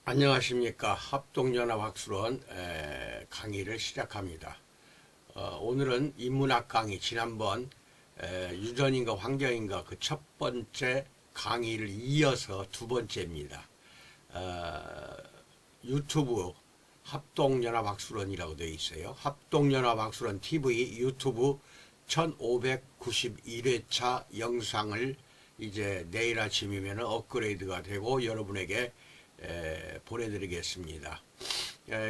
안녕하십니까. 합동연합학술원 강의를 시작합니다. 오늘은 인문학 강의, 지난번 유전인과 환경인과 그 첫 번째 강의를 이어서 두 번째입니다. 유튜브 합동연합학술원이라고 되어 있어요. 합동연합학술원 TV 유튜브 1591회차 영상을 이제 내일 아침이면 업그레이드가 되고 여러분에게 보내드리겠습니다.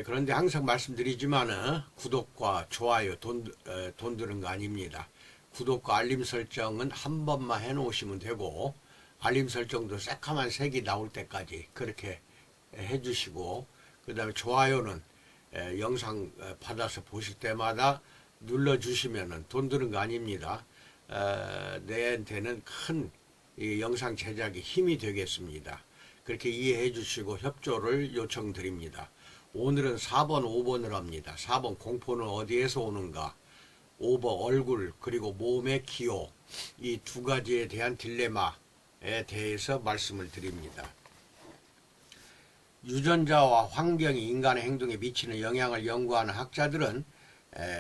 그런데 항상 말씀드리지만 구독과 좋아요 돈 드는 거 아닙니다. 구독과 알림 설정은 한 번만 해놓으시면 되고, 알림 설정도 새까만 색이 나올 때까지 그렇게 해주시고, 그 다음에 좋아요는 영상 받아서 보실 때마다 눌러주시면 돈 드는 거 아닙니다. 내한테는 큰 영상 제작에 힘이 되겠습니다. 그렇게 이해해 주시고 협조를 요청드립니다. 오늘은 4번, 5번을 합니다. 4번 공포는 어디에서 오는가, 5번 얼굴, 그리고 몸의 기호, 이 두 가지에 대한 딜레마에 대해서 말씀을 드립니다. 유전자와 환경이 인간의 행동에 미치는 영향을 연구하는 학자들은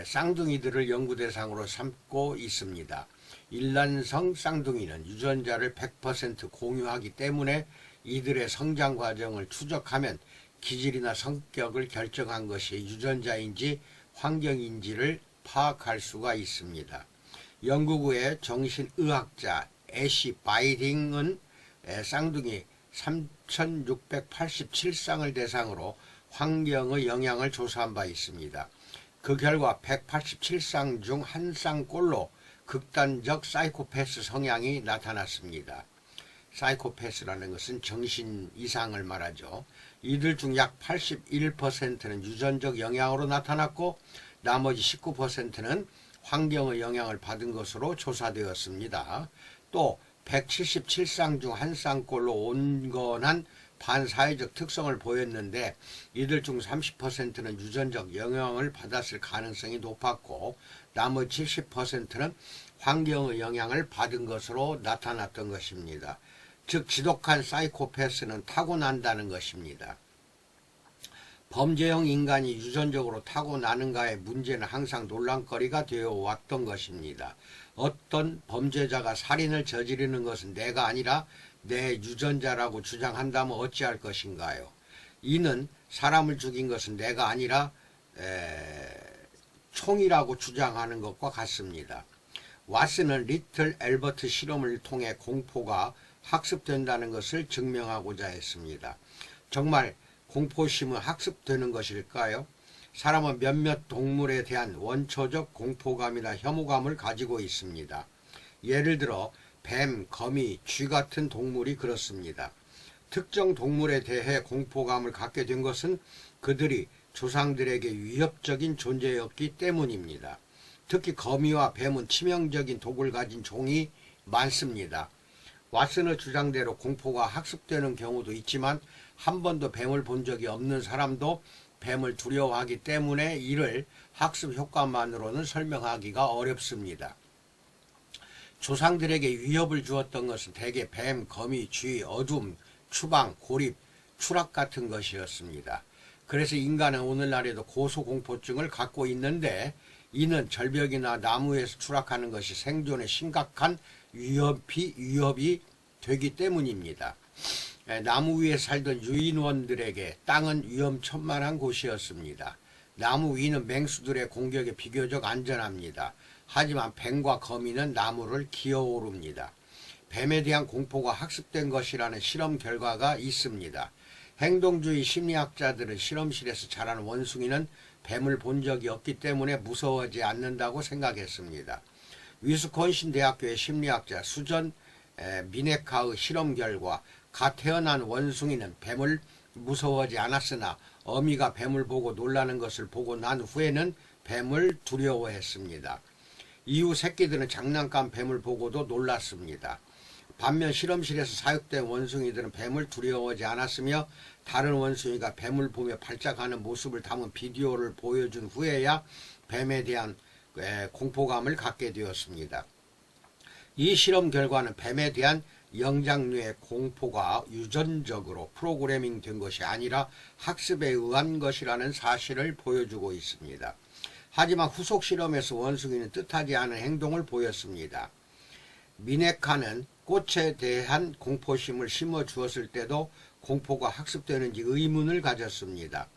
쌍둥이들을 연구 대상으로 삼고 있습니다. 일란성 쌍둥이는 유전자를 100% 공유하기 때문에 이들의 성장 과정을 추적하면 기질이나 성격을 결정한 것이 유전자인지 환경인지를 파악할 수가 있습니다. 영국의 정신의학자 애쉬 바이딩은 쌍둥이 3687쌍을 대상으로 환경의 영향을 조사한 바 있습니다. 그 결과 187쌍 중 한 쌍꼴로 극단적 사이코패스 성향이 나타났습니다. 사이코패스라는 것은 정신 이상을 말하죠. 이들 중 약 81%는 유전적 영향으로 나타났고, 나머지 19%는 환경의 영향을 받은 것으로 조사되었습니다. 또 177쌍 중 한 쌍꼴로 온건한 반사회적 특성을 보였는데, 이들 중 30%는 유전적 영향을 받았을 가능성이 높았고, 나머지 70%는 환경의 영향을 받은 것으로 나타났던 것입니다. 즉 지독한 사이코패스는 타고난다는 것입니다. 범죄형 인간이 유전적으로 타고나는가의 문제는 항상 논란거리가 되어 왔던 것입니다. 어떤 범죄자가 살인을 저지르는 것은 내가 아니라 내 유전자라고 주장한다면 어찌할 것인가요? 이는 사람을 죽인 것은 내가 아니라 총이라고 주장하는 것과 같습니다. 왓슨은 리틀 앨버트 실험을 통해 공포가 학습된다는 것을 증명하고자 했습니다. 정말 공포심은 학습되는 것일까요? 사람은 몇몇 동물에 대한 원초적 공포감이나 혐오감을 가지고 있습니다. 예를 들어 뱀, 거미, 쥐 같은 동물이 그렇습니다. 특정 동물에 대해 공포감을 갖게 된 것은 그들이 조상들에게 위협적인 존재였기 때문입니다. 특히 거미와 뱀은 치명적인 독을 가진 종이 많습니다. 왓슨의 주장대로 공포가 학습되는 경우도 있지만 한 번도 뱀을 본 적이 없는 사람도 뱀을 두려워하기 때문에 이를 학습 효과만으로는 설명하기가 어렵습니다. 조상들에게 위협을 주었던 것은 대개 뱀, 거미, 쥐, 어둠, 추방, 고립, 추락 같은 것이었습니다. 그래서 인간은 오늘날에도 고소공포증을 갖고 있는데, 이는 절벽이나 나무에서 추락하는 것이 생존에 심각한 위협이 되기 때문입니다. 나무 위에 살던 유인원들에게 땅은 위험천만한 곳이었습니다. 나무 위는 맹수들의 공격에 비교적 안전합니다. 하지만 뱀과 거미는 나무를 기어오릅니다. 뱀에 대한 공포가 학습된 것이라는 실험 결과가 있습니다. 행동주의 심리학자들은 실험실에서 자라는 원숭이는 뱀을 본 적이 없기 때문에 무서워하지 않는다고 생각했습니다. 위스콘신 대학교의 심리학자 수전 미네카의 실험 결과 갓 태어난 원숭이는 뱀을 무서워하지 않았으나 어미가 뱀을 보고 놀라는 것을 보고 난 후에는 뱀을 두려워했습니다. 이후 새끼들은 장난감 뱀을 보고도 놀랐습니다. 반면 실험실에서 사육된 원숭이들은 뱀을 두려워하지 않았으며 다른 원숭이가 뱀을 보며 발작하는 모습을 담은 비디오를 보여준 후에야 뱀에 대한 공포감을 갖게 되었습니다. 이 실험 결과는 뱀에 대한 영장류의 공포가 유전적으로 프로그래밍 된 것이 아니라 학습에 의한 것이라는 사실을 보여주고 있습니다. 하지만 후속 실험에서 원숭이는 뜻하지 않은 행동을 보였습니다. 미네카는 꽃에 대한 공포심을 심어 주었을 때도 공포가 학습되는지 의문을 가졌습니다.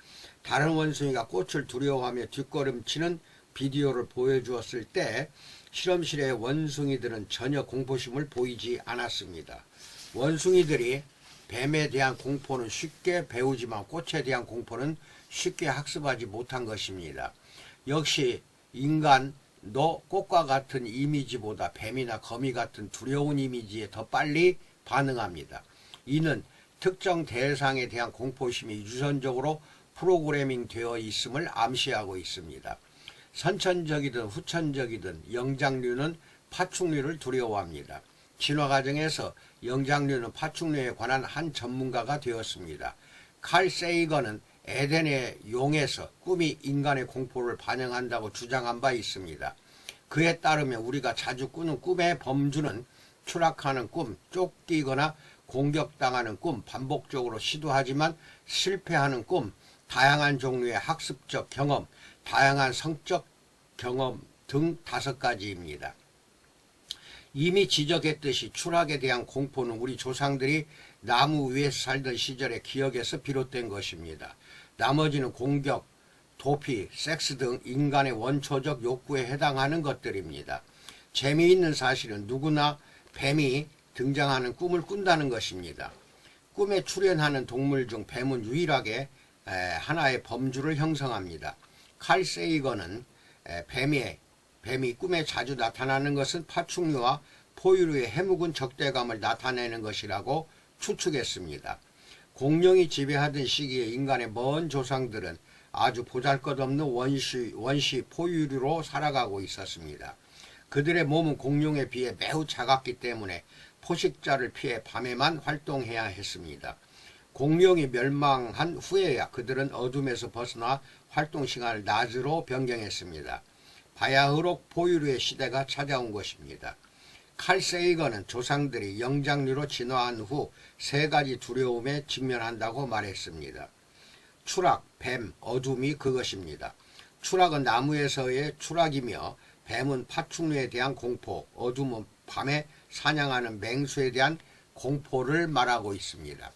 다른 원숭이가 꽃을 두려워하며 뒷걸음치는 비디오를 보여주었을 때 실험실의 원숭이들은 전혀 공포심을 보이지 않았습니다. 원숭이들이 뱀에 대한 공포는 쉽게 배우지만 꽃에 대한 공포는 쉽게 학습하지 못한 것입니다. 역시 인간도 꽃과 같은 이미지보다 뱀이나 거미 같은 두려운 이미지에 더 빨리 반응합니다. 이는 특정 대상에 대한 공포심이 유전적으로 프로그래밍 되어 있음을 암시하고 있습니다. 선천적이든 후천적이든 영장류는 파충류를 두려워합니다. 진화 과정에서 영장류는 파충류에 관한 한 전문가가 되었습니다. 칼 세이건은 에덴의 용에서 꿈이 인간의 공포를 반영한다고 주장한 바 있습니다. 그에 따르면 우리가 자주 꾸는 꿈의 범주는 추락하는 꿈, 쫓기거나 공격당하는 꿈, 반복적으로 시도하지만 실패하는 꿈, 다양한 종류의 학습적 경험, 다양한 성적 경험 등 5가지입니다. 이미 지적했듯이 추락에 대한 공포는 우리 조상들이 나무 위에서 살던 시절의 기억에서 비롯된 것입니다. 나머지는 공격, 도피, 섹스 등 인간의 원초적 욕구에 해당하는 것들입니다. 재미있는 사실은 누구나 뱀이 등장하는 꿈을 꾼다는 것입니다. 꿈에 출현하는 동물 중 뱀은 유일하게 하나의 범주를 형성합니다. 칼 세이건은 뱀이 꿈에 자주 나타나는 것은 파충류와 포유류의 해묵은 적대감을 나타내는 것이라고 추측했습니다. 공룡이 지배하던 시기에 인간의 먼 조상들은 아주 보잘것없는 원시 포유류로 살아가고 있었습니다. 그들의 몸은 공룡에 비해 매우 작았기 때문에 포식자를 피해 밤에만 활동해야 했습니다. 공룡이 멸망한 후에야 그들은 어둠에서 벗어나 활동 시간을 낮으로 변경했습니다. 바야흐로 포유류의 시대가 찾아온 것입니다. 칼 세이건은 조상들이 영장류로 진화한 후 3가지 두려움에 직면한다고 말했습니다. 추락, 뱀, 어둠이 그것입니다. 추락은 나무에서의 추락이며 뱀은 파충류에 대한 공포, 어둠은 밤에 사냥하는 맹수에 대한 공포를 말하고 있습니다.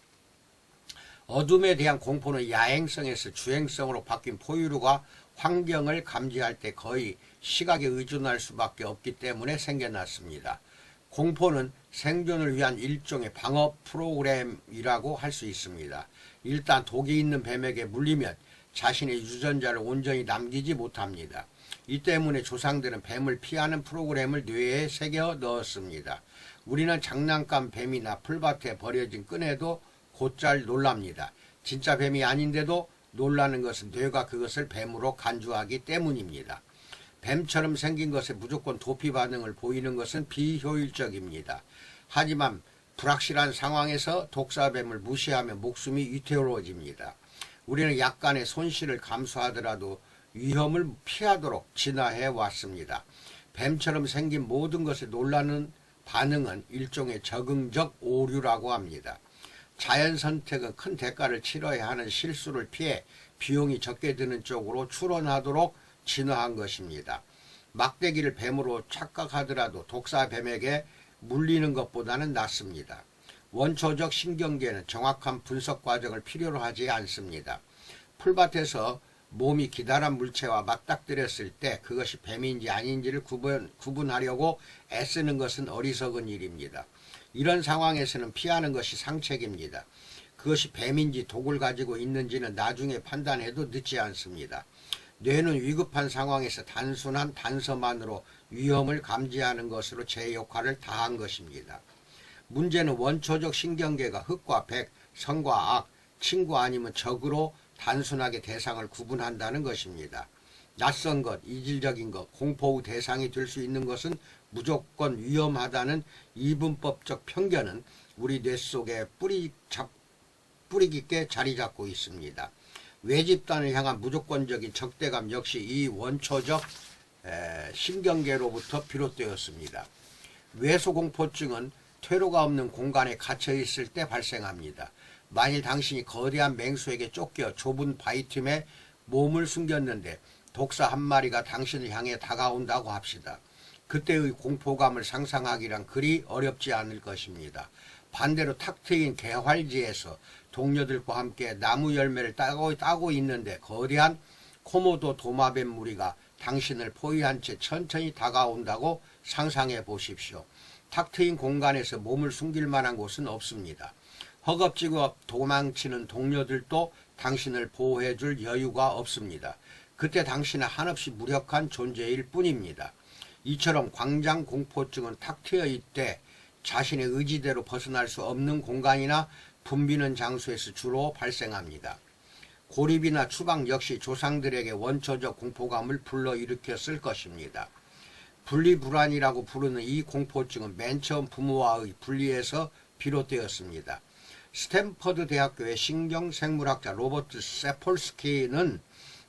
어둠에 대한 공포는 야행성에서 주행성으로 바뀐 포유류가 환경을 감지할 때 거의 시각에 의존할 수밖에 없기 때문에 생겨났습니다. 공포는 생존을 위한 일종의 방어 프로그램이라고 할 수 있습니다. 일단 독이 있는 뱀에게 물리면 자신의 유전자를 온전히 남기지 못합니다. 이 때문에 조상들은 뱀을 피하는 프로그램을 뇌에 새겨 넣었습니다. 우리는 장난감 뱀이나 풀밭에 버려진 끈에도 곧잘 놀랍니다. 진짜 뱀이 아닌데도 놀라는 것은 뇌가 그것을 뱀으로 간주하기 때문입니다. 뱀처럼 생긴 것에 무조건 도피 반응을 보이는 것은 비효율적입니다. 하지만 불확실한 상황에서 독사뱀을 무시하면 목숨이 위태로워집니다. 우리는 약간의 손실을 감수하더라도 위험을 피하도록 진화해 왔습니다. 뱀처럼 생긴 모든 것에 놀라는 반응은 일종의 적응적 오류라고 합니다. 자연 선택은 큰 대가를 치러야 하는 실수를 피해 비용이 적게 드는 쪽으로 추론하도록 진화한 것입니다. 막대기를 뱀으로 착각하더라도 독사뱀에게 물리는 것보다는 낫습니다. 원초적 신경계는 정확한 분석 과정을 필요로 하지 않습니다. 풀밭에서 몸이 기다란 물체와 맞닥뜨렸을 때 그것이 뱀인지 아닌지를 구분하려고 애쓰는 것은 어리석은 일입니다. 이런 상황에서는 피하는 것이 상책입니다. 그것이 뱀인지 독을 가지고 있는지는 나중에 판단해도 늦지 않습니다. 뇌는 위급한 상황에서 단순한 단서만으로 위험을 감지하는 것으로 제 역할을 다한 것입니다. 문제는 원초적 신경계가 흑과 백, 선과 악, 친구 아니면 적으로 단순하게 대상을 구분한다는 것입니다. 낯선 것, 이질적인 것, 공포의 대상이 될 수 있는 것은 무조건 위험하다는 이분법적 편견은 우리 뇌 속에 뿌리 깊게 자리 잡고 있습니다. 외집단을 향한 무조건적인 적대감 역시 이 원초적 신경계로부터 비롯되었습니다. 외소공포증은 퇴로가 없는 공간에 갇혀 있을 때 발생합니다. 만일 당신이 거대한 맹수에게 쫓겨 좁은 바위 틈에 몸을 숨겼는데 독사 한 마리가 당신을 향해 다가온다고 합시다. 그때의 공포감을 상상하기란 그리 어렵지 않을 것입니다. 반대로 탁 트인 개활지에서 동료들과 함께 나무 열매를 따고 있는데 거대한 코모도 도마뱀 무리가 당신을 포위한 채 천천히 다가온다고 상상해 보십시오. 탁 트인 공간에서 몸을 숨길 만한 곳은 없습니다. 허겁지겁 도망치는 동료들도 당신을 보호해 줄 여유가 없습니다. 그때 당신은 한없이 무력한 존재일 뿐입니다. 이처럼 광장 공포증은 탁 트여 있되 자신의 의지대로 벗어날 수 없는 공간이나 붐비는 장소에서 주로 발생합니다. 고립이나 추방 역시 조상들에게 원초적 공포감을 불러일으켰을 것입니다. 분리불안이라고 부르는 이 공포증은 맨 처음 부모와의 분리에서 비롯되었습니다. 스탠퍼드 대학교의 신경생물학자 로버트 세폴스키는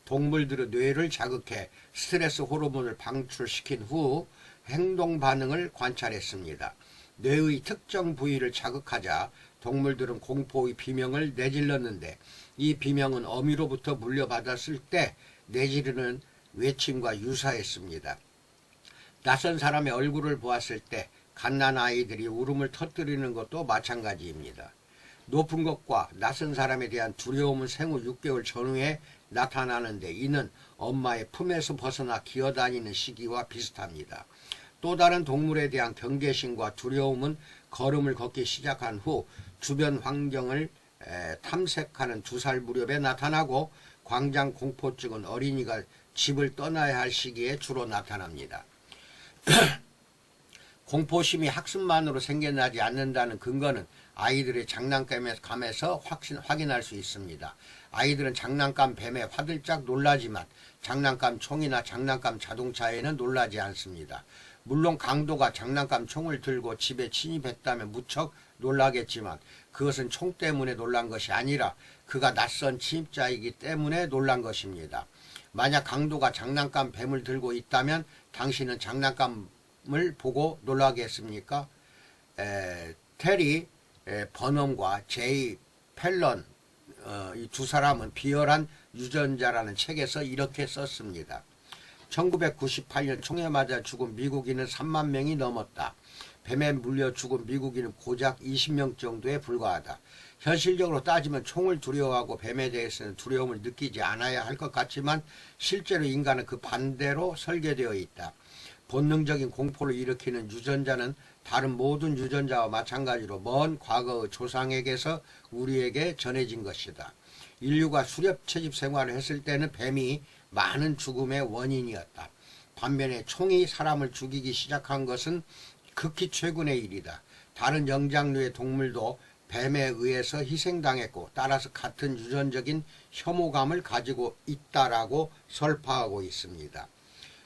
동물들의 뇌를 자극해 스트레스 호르몬을 방출시킨 후 행동 반응을 관찰했습니다. 뇌의 특정 부위를 자극하자 동물들은 공포의 비명을 내질렀는데 이 비명은 어미로부터 물려받았을 때 내지르는 외침과 유사했습니다. 낯선 사람의 얼굴을 보았을 때 갓난아이들이 울음을 터뜨리는 것도 마찬가지입니다. 높은 것과 낯선 사람에 대한 두려움은 생후 6개월 전후에 나타나는데 이는 엄마의 품에서 벗어나 기어다니는 시기와 비슷합니다. 또 다른 동물에 대한 경계심과 두려움은 걸음을 걷기 시작한 후 주변 환경을 탐색하는 2살 무렵에 나타나고 광장 공포증은 어린이가 집을 떠나야 할 시기에 주로 나타납니다. 공포심이 학습만으로 생겨나지 않는다는 근거는 아이들의 장난감에서 확인할 수 있습니다. 아이들은 장난감 뱀에 화들짝 놀라지만 장난감 총이나 장난감 자동차에는 놀라지 않습니다. 물론 강도가 장난감 총을 들고 집에 침입했다면 무척 놀라겠지만 그것은 총 때문에 놀란 것이 아니라 그가 낯선 침입자이기 때문에 놀란 것입니다. 만약 강도가 장난감 뱀을 들고 있다면 당신은 장난감을 보고 놀라겠습니까? 테리 버넘과 제이 펠런 이 2사람은 비열한 유전자라는 책에서 이렇게 썼습니다. 1998년 총에 맞아 죽은 미국인은 3만 명이 넘었다. 뱀에 물려 죽은 미국인은 고작 20명 정도에 불과하다. 현실적으로 따지면 총을 두려워하고 뱀에 대해서는 두려움을 느끼지 않아야 할 것 같지만 실제로 인간은 그 반대로 설계되어 있다. 본능적인 공포를 일으키는 유전자는 다른 모든 유전자와 마찬가지로 먼 과거의 조상에게서 우리에게 전해진 것이다. 인류가 수렵 채집 생활을 했을 때는 뱀이 많은 죽음의 원인이었다. 반면에 총이 사람을 죽이기 시작한 것은 극히 최근의 일이다. 다른 영장류의 동물도 뱀에 의해서 희생당했고 따라서 같은 유전적인 혐오감을 가지고 있다라고 설파하고 있습니다.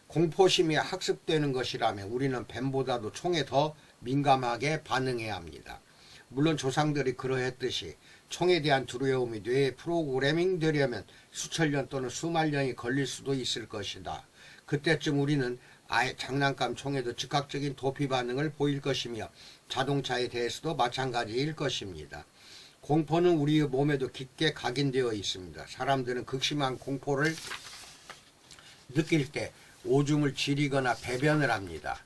공포심이 학습되는 것이라면 우리는 뱀보다도 총에 더 민감하게 반응해야 합니다. 물론 조상들이 그러했듯이 총에 대한 두려움이 뇌에 프로그래밍 되려면 수천 년 또는 수만 년이 걸릴 수도 있을 것이다. 그때쯤 우리는 아예 장난감 총에도 즉각적인 도피 반응을 보일 것이며 자동차에 대해서도 마찬가지일 것입니다. 공포는 우리의 몸에도 깊게 각인되어 있습니다. 사람들은 극심한 공포를 느낄 때 오줌을 지리거나 배변을 합니다.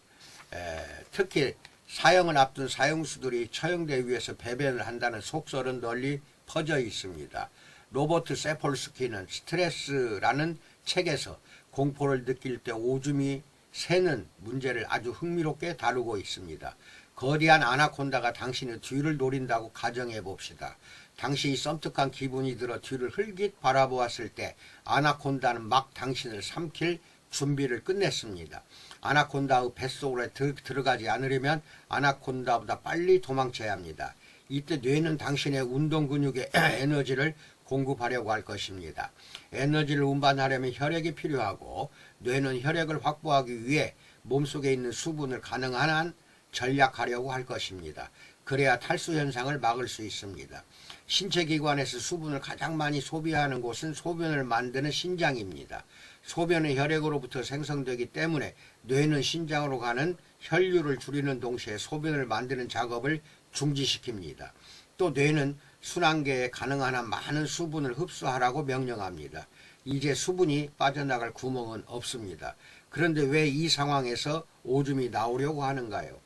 특히 사형을 앞둔 사형수들이 처형대 위에서 배변을 한다는 속설은 널리 퍼져 있습니다. 로버트 세폴스키는 스트레스라는 책에서 공포를 느낄 때 오줌이 새는 문제를 아주 흥미롭게 다루고 있습니다. 거대한 아나콘다가 당신의 뒤를 노린다고 가정해 봅시다. 당신이 섬뜩한 기분이 들어 뒤를 흘깃 바라보았을 때 아나콘다는 막 당신을 삼킬 준비를 끝냈습니다. 아나콘다의 뱃속으로 들어가지 않으려면 아나콘다보다 빨리 도망쳐야 합니다. 이때 뇌는 당신의 운동 근육에 에너지를 공급하려고 할 것입니다. 에너지를 운반하려면 혈액이 필요하고 뇌는 혈액을 확보하기 위해 몸속에 있는 수분을 가능한 한 전략하려고 할 것입니다. 그래야 탈수 현상을 막을 수 있습니다. 신체 기관에서 수분을 가장 많이 소비하는 곳은 소변을 만드는 신장입니다. 소변은 혈액으로부터 생성되기 때문에 뇌는 신장으로 가는 혈류를 줄이는 동시에 소변을 만드는 작업을 중지시킵니다. 또 뇌는 순환계에 가능한 한 많은 수분을 흡수하라고 명령합니다. 이제 수분이 빠져나갈 구멍은 없습니다. 그런데 왜 이 상황에서 오줌이 나오려고 하는가요?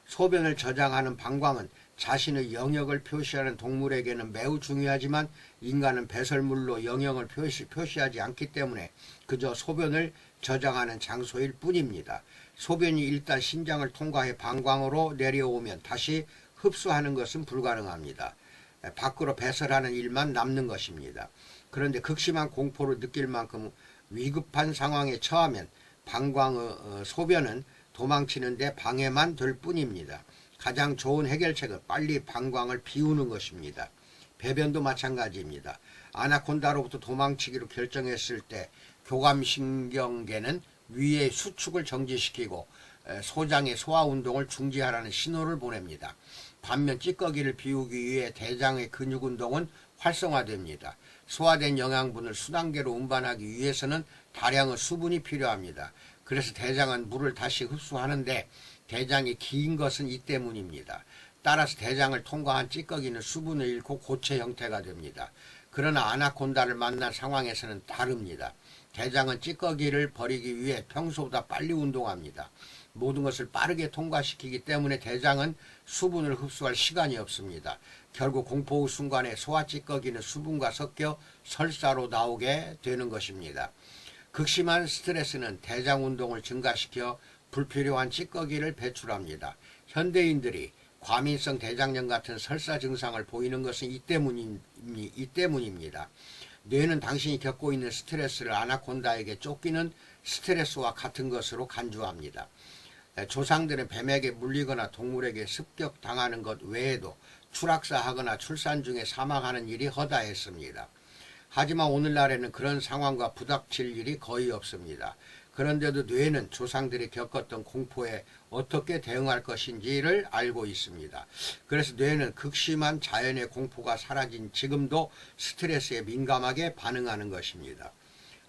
소변을 저장하는 방광은 자신의 영역을 표시하는 동물에게는 매우 중요하지만 인간은 배설물로 영역을 표시하지 않기 때문에 그저 소변을 저장하는 장소일 뿐입니다. 소변이 일단 신장을 통과해 방광으로 내려오면 다시 흡수하는 것은 불가능합니다. 밖으로 배설하는 일만 남는 것입니다. 그런데 극심한 공포를 느낄 만큼 위급한 상황에 처하면 방광의 소변은 도망치는데 방해만 될 뿐입니다. 가장 좋은 해결책은 빨리 방광을 비우는 것입니다. 배변도 마찬가지입니다. 아나콘다로부터 도망치기로 결정했을 때 교감신경계는 위의 수축을 정지시키고 소장의 소화운동을 중지하라는 신호를 보냅니다. 반면 찌꺼기를 비우기 위해 대장의 근육운동은 활성화됩니다. 소화된 영양분을 순환계로 운반하기 위해서는 다량의 수분이 필요합니다. 그래서 대장은 물을 다시 흡수하는데 대장이 긴 것은 이 때문입니다. 따라서 대장을 통과한 찌꺼기는 수분을 잃고 고체 형태가 됩니다. 그러나 아나콘다를 만난 상황에서는 다릅니다. 대장은 찌꺼기를 버리기 위해 평소보다 빨리 운동합니다. 모든 것을 빠르게 통과시키기 때문에 대장은 수분을 흡수할 시간이 없습니다. 결국 공포의 순간에 소화 찌꺼기는 수분과 섞여 설사로 나오게 되는 것입니다. 극심한 스트레스는 대장 운동을 증가시켜 불필요한 찌꺼기를 배출합니다. 현대인들이 과민성 대장염 같은 설사 증상을 보이는 것은 이 때문입니다. 뇌는 당신이 겪고 있는 스트레스를 아나콘다에게 쫓기는 스트레스와 같은 것으로 간주합니다. 조상들은 뱀에게 물리거나 동물에게 습격당하는 것 외에도 추락사하거나 출산 중에 사망하는 일이 허다했습니다. 하지만 오늘날에는 그런 상황과 부닥칠 일이 거의 없습니다. 그런데도 뇌는 조상들이 겪었던 공포에 어떻게 대응할 것인지를 알고 있습니다. 그래서 뇌는 극심한 자연의 공포가 사라진 지금도 스트레스에 민감하게 반응하는 것입니다.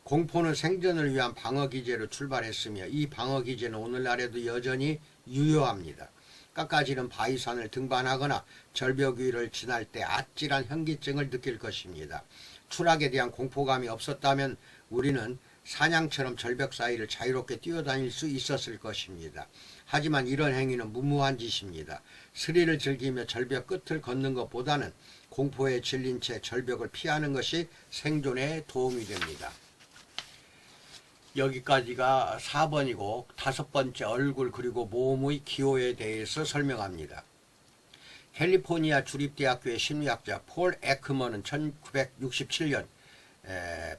공포는 생존을 위한 방어기제로 출발했으며 이 방어기제는 오늘날에도 여전히 유효합니다. 깎아지른 바위산을 등반하거나 절벽 위를 지날 때 아찔한 현기증을 느낄 것입니다. 추락에 대한 공포감이 없었다면 우리는 사냥처럼 절벽 사이를 자유롭게 뛰어다닐 수 있었을 것입니다. 하지만 이런 행위는 무모한 짓입니다. 스릴을 즐기며 절벽 끝을 걷는 것보다는 공포에 질린 채 절벽을 피하는 것이 생존에 도움이 됩니다. 여기까지가 4번이고 5번째 얼굴 그리고 몸의 기호에 대해서 설명합니다. 캘리포니아 주립대학교의 심리학자 폴 에크먼은 1967년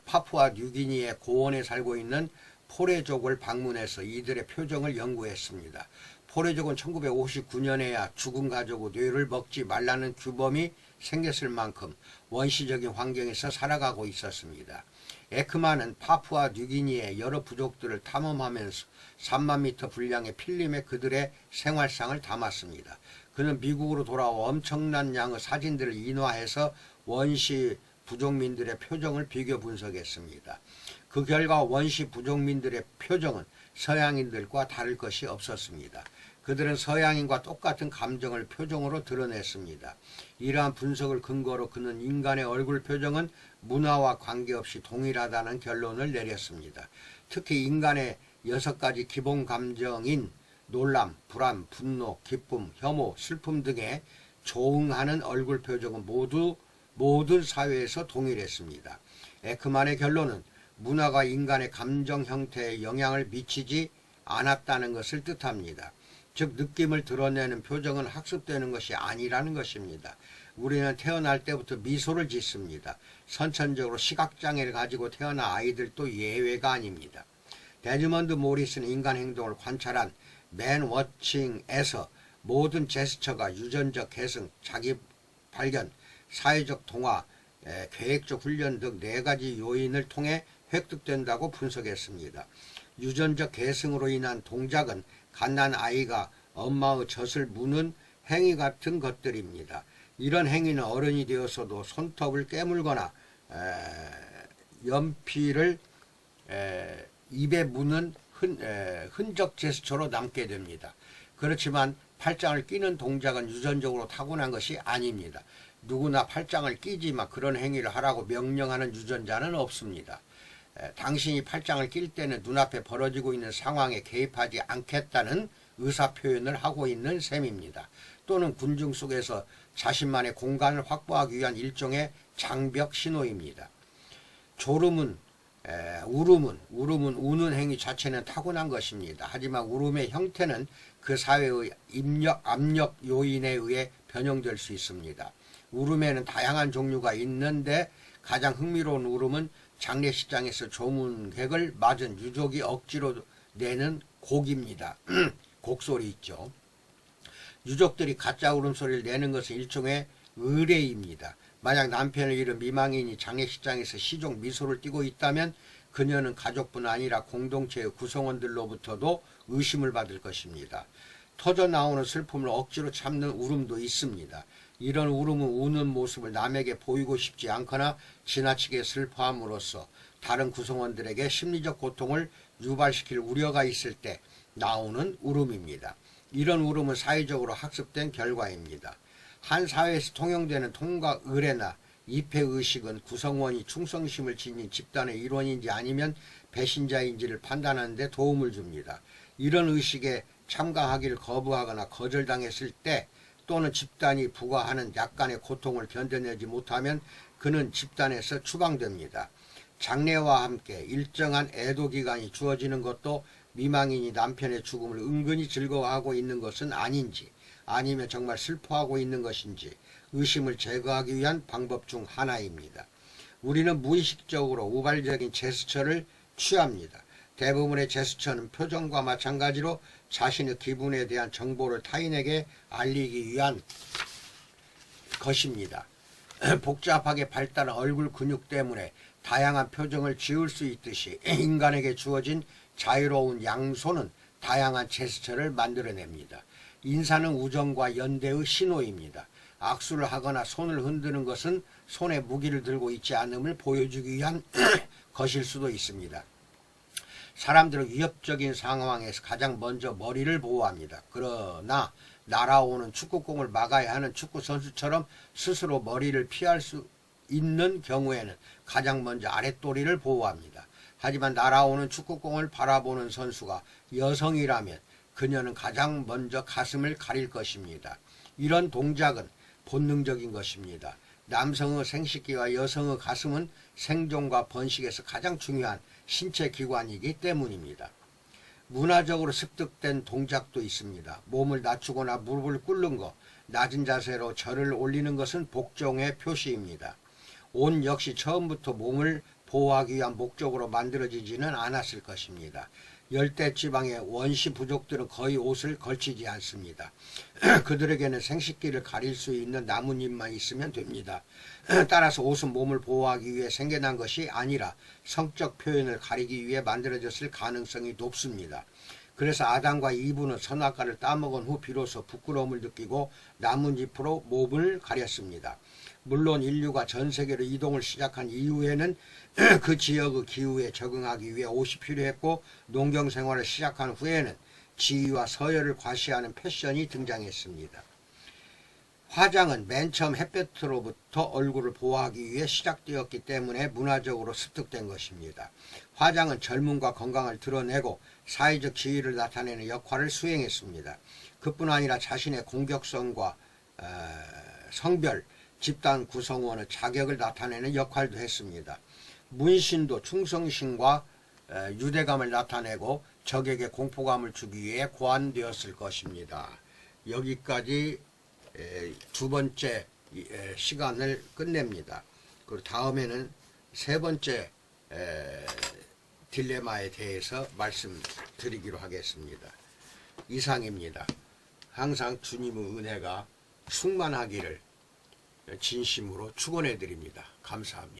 파푸아 뉴기니의 고원에 살고 있는 포레족을 방문해서 이들의 표정을 연구했습니다. 포레족은 1959년에야 죽은 가족의 뇌를 먹지 말라는 규범이 생겼을 만큼 원시적인 환경에서 살아가고 있었습니다. 에크만은 파푸아 뉴기니의 여러 부족들을 탐험하면서 3만 미터 분량의 필름에 그들의 생활상을 담았습니다. 그는 미국으로 돌아와 엄청난 양의 사진들을 인화해서 원시 부족민들의 표정을 비교 분석했습니다. 그 결과 원시 부족민들의 표정은 서양인들과 다를 것이 없었습니다. 그들은 서양인과 똑같은 감정을 표정으로 드러냈습니다. 이러한 분석을 근거로 그는 인간의 얼굴 표정은 문화와 관계없이 동일하다는 결론을 내렸습니다. 특히 인간의 6가지 기본 감정인 놀람, 불안, 분노, 기쁨, 혐오, 슬픔 등에 조응하는 얼굴 표정은 모든 사회에서 동일했습니다. 에크만의 결론은 문화가 인간의 감정 형태에 영향을 미치지 않았다는 것을 뜻합니다. 즉 느낌을 드러내는 표정은 학습되는 것이 아니라는 것입니다. 우리는 태어날 때부터 미소를 짓습니다. 선천적으로 시각장애를 가지고 태어난 아이들도 예외가 아닙니다. 데즈먼드 모리스는 인간 행동을 관찰한 맨 워칭에서 모든 제스처가 유전적 계승, 자기 발견, 사회적 동화, 계획적 훈련 등 4가지 요인을 통해 획득된다고 분석했습니다. 유전적 계승으로 인한 동작은 갓난 아이가 엄마의 젖을 무는 행위 같은 것들입니다. 이런 행위는 어른이 되어서도 손톱을 깨물거나 연필을 입에 무는 흔적 제스처로 남게 됩니다. 그렇지만 팔짱을 끼는 동작은 유전적으로 타고난 것이 아닙니다. 누구나 팔짱을 끼지만 그런 행위를 하라고 명령하는 유전자는 없습니다. 당신이 팔짱을 낄 때는 눈앞에 벌어지고 있는 상황에 개입하지 않겠다는 의사표현을 하고 있는 셈입니다. 또는 군중 속에서 자신만의 공간을 확보하기 위한 일종의 장벽 신호입니다. 졸음은 울음은 우는 행위 자체는 타고난 것입니다. 하지만 울음의 형태는 그 사회의 압력 요인에 의해 변형될 수 있습니다. 울음에는 다양한 종류가 있는데 가장 흥미로운 울음은 장례식장에서 조문객을 맞은 유족이 억지로 내는 곡입니다. 곡소리 있죠. 유족들이 가짜 울음소리를 내는 것은 일종의 의례입니다. 만약 남편을 잃은 미망인이 장례식장에서 시종 미소를 띠고 있다면 그녀는 가족뿐 아니라 공동체의 구성원들로부터도 의심을 받을 것입니다. 터져 나오는 슬픔을 억지로 참는 울음도 있습니다. 이런 울음은 우는 모습을 남에게 보이고 싶지 않거나 지나치게 슬퍼함으로써 다른 구성원들에게 심리적 고통을 유발시킬 우려가 있을 때 나오는 울음입니다. 이런 울음은 사회적으로 학습된 결과입니다. 한 사회에서 통용되는 통과 의례나 입회의식은 구성원이 충성심을 지닌 집단의 일원인지 아니면 배신자인지를 판단하는 데 도움을 줍니다. 이런 의식에 참가하기를 거부하거나 거절당했을 때 또는 집단이 부과하는 약간의 고통을 견뎌내지 못하면 그는 집단에서 추방됩니다. 장례와 함께 일정한 애도 기간이 주어지는 것도 미망인이 남편의 죽음을 은근히 즐거워하고 있는 것은 아닌지 아니면 정말 슬퍼하고 있는 것인지 의심을 제거하기 위한 방법 중 하나입니다. 우리는 무의식적으로 우발적인 제스처를 취합니다. 대부분의 제스처는 표정과 마찬가지로 자신의 기분에 대한 정보를 타인에게 알리기 위한 것입니다. 복잡하게 발달한 얼굴 근육 때문에 다양한 표정을 지을 수 있듯이 인간에게 주어진 자유로운 양손은 다양한 제스처를 만들어냅니다. 인사는 우정과 연대의 신호입니다. 악수를 하거나 손을 흔드는 것은 손에 무기를 들고 있지 않음을 보여주기 위한 것일 수도 있습니다. 사람들은 위협적인 상황에서 가장 먼저 머리를 보호합니다. 그러나 날아오는 축구공을 막아야 하는 축구 선수처럼 스스로 머리를 피할 수 있는 경우에는 가장 먼저 아랫도리를 보호합니다. 하지만 날아오는 축구공을 바라보는 선수가 여성이라면 그녀는 가장 먼저 가슴을 가릴 것입니다. 이런 동작은 본능적인 것입니다. 남성의 생식기와 여성의 가슴은 생존과 번식에서 가장 중요한 신체 기관이기 때문입니다. 문화적으로 습득된 동작도 있습니다. 몸을 낮추거나 무릎을 꿇는 것, 낮은 자세로 절을 올리는 것은 복종의 표시입니다. 옷 역시 처음부터 몸을 보호하기 위한 목적으로 만들어지지는 않았을 것입니다. 열대지방의 원시 부족들은 거의 옷을 걸치지 않습니다. 그들에게는 생식기를 가릴 수 있는 나뭇잎만 있으면 됩니다. 따라서 옷은 몸을 보호하기 위해 생겨난 것이 아니라 성적 표현을 가리기 위해 만들어졌을 가능성이 높습니다. 그래서 아담과 이브는 선악과를 따먹은 후 비로소 부끄러움을 느끼고 나뭇잎으로 몸을 가렸습니다. 물론 인류가 전 세계로 이동을 시작한 이후에는 그 지역의 기후에 적응하기 위해 옷이 필요했고 농경 생활을 시작한 후에는 지위와 서열을 과시하는 패션이 등장했습니다. 화장은 맨 처음 햇볕으로부터 얼굴을 보호하기 위해 시작되었기 때문에 문화적으로 습득된 것입니다. 화장은 젊음과 건강을 드러내고 사회적 지위를 나타내는 역할을 수행했습니다. 그뿐 아니라 자신의 공격성과 성별, 집단 구성원의 자격을 나타내는 역할도 했습니다. 문신도 충성심과 유대감을 나타내고 적에게 공포감을 주기 위해 고안되었을 것입니다. 여기까지 두 번째 시간을 끝냅니다. 그리고 다음에는 세 번째 딜레마에 대해서 말씀드리기로 하겠습니다. 이상입니다. 항상 주님의 은혜가 충만하기를 진심으로 축원해 드립니다. 감사합니다.